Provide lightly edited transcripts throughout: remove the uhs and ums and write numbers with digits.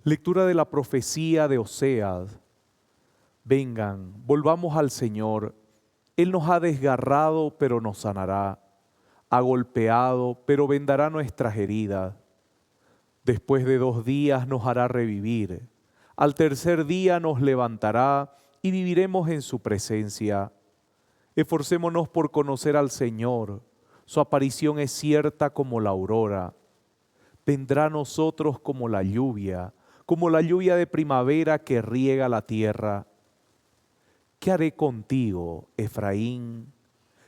Lectura de la profecía de Oseas. Vengan, volvamos al Señor. Él nos ha desgarrado, pero nos sanará. Ha golpeado, pero vendará nuestras heridas. Después de 2 días nos hará revivir. Al tercer día nos levantará y viviremos en su presencia. Esforcémonos por conocer al Señor. Su aparición es cierta como la aurora. Vendrá a nosotros como la lluvia de primavera que riega la tierra. ¿Qué haré contigo, Efraín?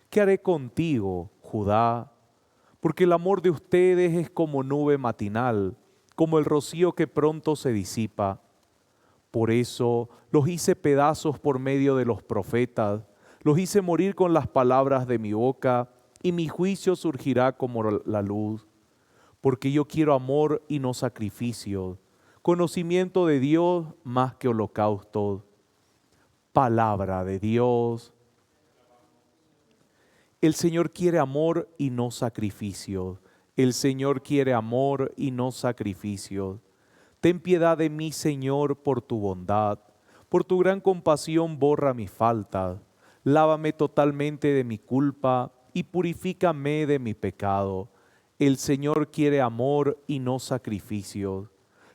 ¿Qué haré contigo, Judá? Porque el amor de ustedes es como nube matinal, como el rocío que pronto se disipa. Por eso los hice pedazos por medio de los profetas, los hice morir con las palabras de mi boca, y mi juicio surgirá como la luz. Porque yo quiero amor y no sacrificios, conocimiento de Dios más que holocaustos. Palabra de Dios. El Señor quiere amor y no sacrificios. El Señor quiere amor y no sacrificios. Ten piedad de mí, Señor, por tu bondad. Por tu gran compasión borra mis faltas. Lávame totalmente de mi culpa y purifícame de mi pecado. El Señor quiere amor y no sacrificios.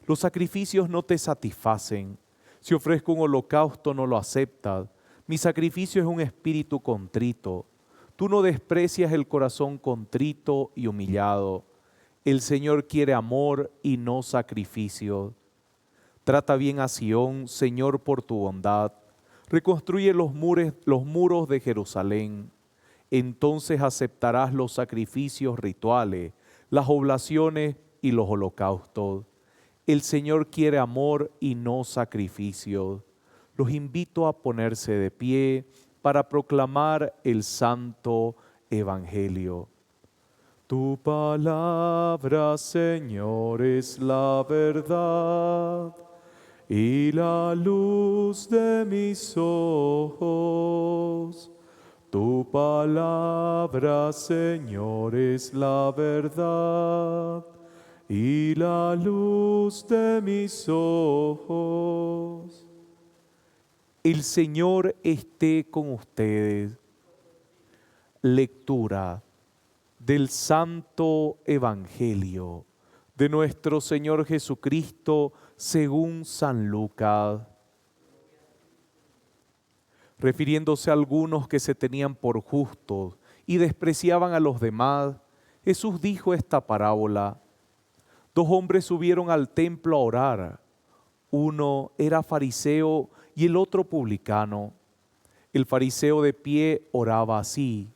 Los sacrificios no te satisfacen. Si ofrezco un holocausto, no lo aceptas. Mi sacrificio es un espíritu contrito. Tú no desprecias el corazón contrito y humillado. El Señor quiere amor y no sacrificios. Trata bien a Sión, Señor, por tu bondad. Reconstruye los muros de Jerusalén. Entonces aceptarás los sacrificios rituales, las oblaciones y los holocaustos. El Señor quiere amor y no sacrificios. Los invito a ponerse de pie para proclamar el santo evangelio. Tu palabra, Señor, es la verdad y la luz de mis ojos. Tu palabra, Señor, es la verdad y la luz de mis ojos. El Señor esté con ustedes. Lectura del Santo Evangelio de nuestro Señor Jesucristo según San Lucas. Refiriéndose a algunos que se tenían por justos y despreciaban a los demás, Jesús dijo esta parábola. 2 hombres subieron al templo a orar. Uno era fariseo y el otro publicano. El fariseo de pie oraba así: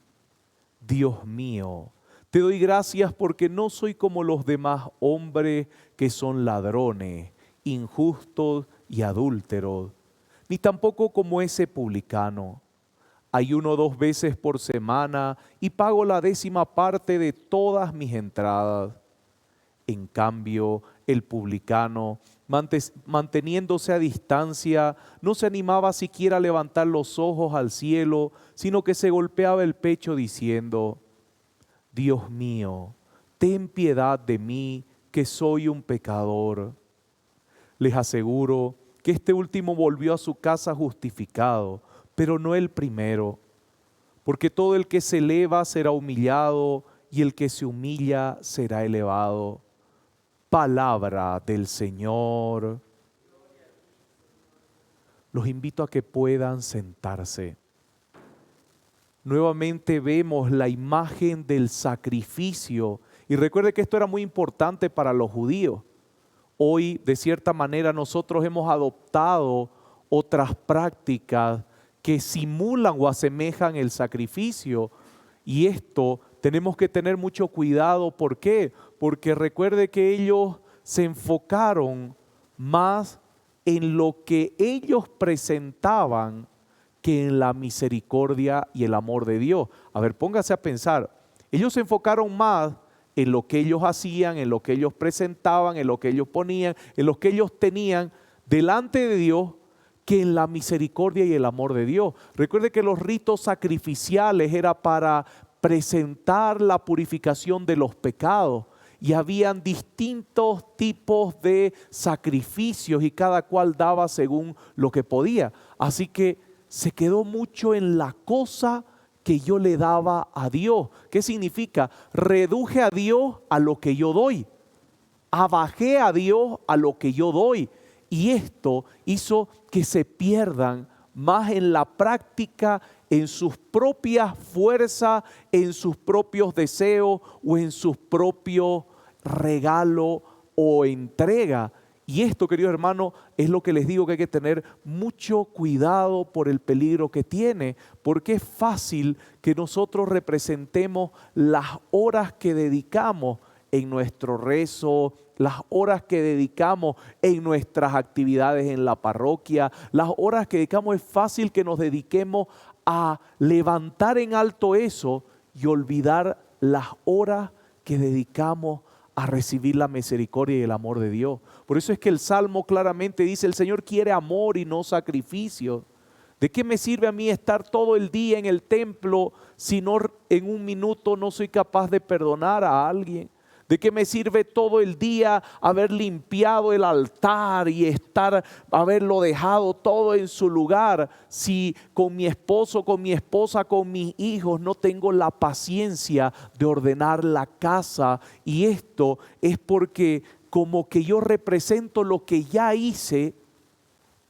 Dios mío, te doy gracias porque no soy como los demás hombres que son ladrones, injustos y adúlteros, ni tampoco como ese publicano. Ayuno 2 veces por semana y pago la 10ª parte de todas mis entradas. En cambio, el publicano, manteniéndose a distancia, no se animaba siquiera a levantar los ojos al cielo, sino que se golpeaba el pecho diciendo: Dios mío, ten piedad de mí, que soy un pecador. Les aseguro que este último volvió a su casa justificado, pero no el primero, porque todo el que se eleva será humillado y el que se humilla será elevado. Palabra del Señor. Los invito a que puedan sentarse. Nuevamente vemos la imagen del sacrificio. Y recuerde que esto era muy importante para los judíos. Hoy, de cierta manera, nosotros hemos adoptado otras prácticas que simulan o asemejan el sacrificio. Y esto tenemos que tener mucho cuidado. ¿Por qué? Porque recuerde que ellos se enfocaron más en lo que ellos presentaban que en la misericordia y el amor de Dios. A ver, póngase a pensar. Ellos se enfocaron más en lo que ellos hacían, en lo que ellos presentaban, en lo que ellos ponían, en lo que ellos tenían delante de Dios, que en la misericordia y el amor de Dios. Recuerde que los ritos sacrificiales era para presentar la purificación de los pecados. y habían distintos tipos de sacrificios y cada cual daba según lo que podía. Así que se quedó mucho en la cosa que yo le daba a Dios. ¿Qué significa? Reduje a Dios a lo que yo doy. Abajé a Dios a lo que yo doy. Y esto hizo que se pierdan más en la práctica, en sus propias fuerzas, en sus propios deseos o en sus propios regalos o entrega. Y esto, queridos hermanos, es lo que les digo, que hay que tener mucho cuidado por el peligro que tiene, porque es fácil que nosotros representemos las horas que dedicamos en nuestro rezo, las horas que dedicamos en nuestras actividades en la parroquia, las horas que dedicamos, es fácil que nos dediquemos a levantar en alto eso y olvidar las horas que dedicamos a recibir la misericordia y el amor de Dios. Por eso es que el Salmo claramente dice: el Señor quiere amor y no sacrificio. ¿De qué me sirve a mí estar todo el día en el templo si no en un minuto no soy capaz de perdonar a alguien? ¿De qué me sirve todo el día haber limpiado el altar y haberlo dejado todo en su lugar si con mi esposo, con mi esposa, con mis hijos no tengo la paciencia de ordenar la casa? Y esto es porque como que yo represento lo que ya hice,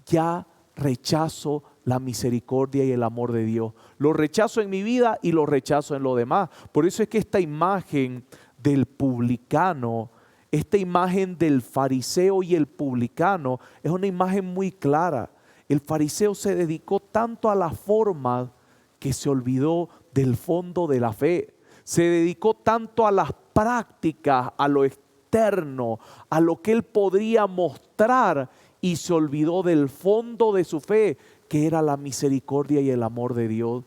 ya rechazo la misericordia y el amor de Dios. Lo rechazo en mi vida y lo rechazo en lo demás. Por eso es que esta imagen del publicano, esta imagen del fariseo y el publicano es una imagen muy clara. El fariseo se dedicó tanto a la forma que se olvidó del fondo de la fe. Se dedicó tanto a las prácticas, a lo externo, a lo que él podría mostrar, y se olvidó del fondo de su fe, que era la misericordia y el amor de Dios.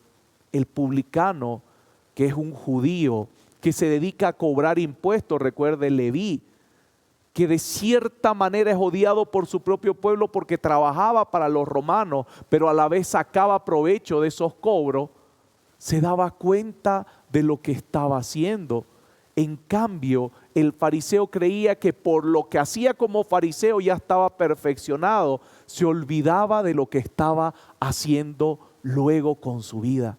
El publicano, que es un judío que se dedica a cobrar impuestos, recuerde Leví, que de cierta manera es odiado por su propio pueblo porque trabajaba para los romanos, pero a la vez sacaba provecho de esos cobros, se daba cuenta de lo que estaba haciendo. En cambio, el fariseo creía que por lo que hacía como fariseo ya estaba perfeccionado, se olvidaba de lo que estaba haciendo luego con su vida.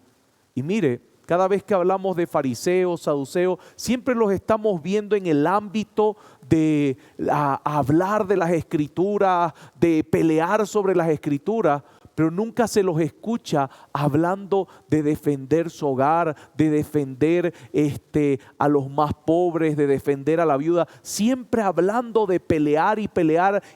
Y mire, cada vez que hablamos de fariseos, saduceos, siempre los estamos viendo en el ámbito de hablar de las escrituras, de pelear sobre las escrituras, pero nunca se los escucha hablando de defender su hogar, de defender a los más pobres, de defender a la viuda, siempre hablando de pelear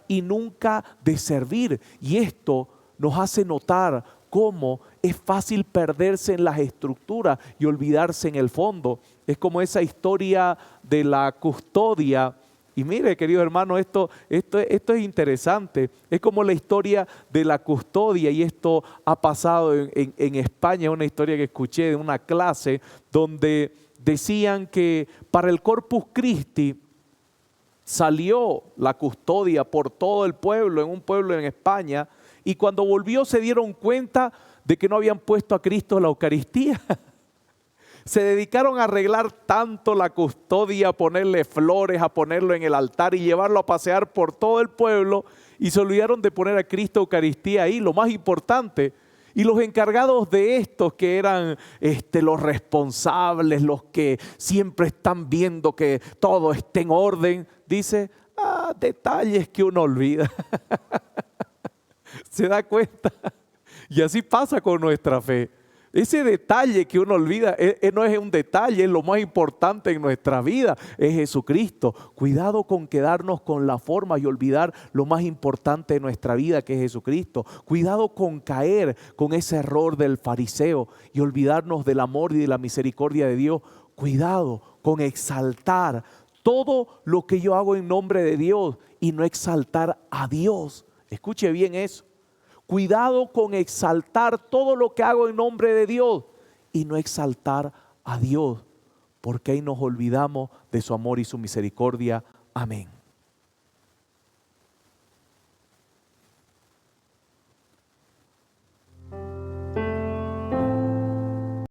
y nunca de servir. Y esto nos hace notar cómo es fácil perderse en las estructuras y olvidarse en el fondo. Es como esa historia de la custodia. Y mire, querido hermano, esto es interesante. Es como la historia de la custodia, y esto ha pasado en España, una historia que escuché de una clase donde decían que para el Corpus Christi salió la custodia por todo el pueblo, en un pueblo en España, y cuando volvió se dieron cuenta de que no habían puesto a Cristo en la Eucaristía. Se dedicaron a arreglar tanto la custodia, a ponerle flores, a ponerlo en el altar y llevarlo a pasear por todo el pueblo, y se olvidaron de poner a Cristo Eucaristía ahí, lo más importante. Y los encargados de estos, que eran los responsables, los que siempre están viendo que todo esté en orden, dice: detalles que uno olvida. ¿Se da cuenta? Y así pasa con nuestra fe. Ese detalle que uno olvida no es un detalle, es lo más importante en nuestra vida, es Jesucristo. Cuidado con quedarnos con la forma y olvidar lo más importante de nuestra vida, que es Jesucristo. Cuidado con caer con ese error del fariseo y olvidarnos del amor y de la misericordia de Dios. Cuidado con exaltar todo lo que yo hago en nombre de Dios y no exaltar a Dios. Escuche bien eso. Cuidado con exaltar todo lo que hago en nombre de Dios y no exaltar a Dios, porque ahí nos olvidamos de su amor y su misericordia. Amén.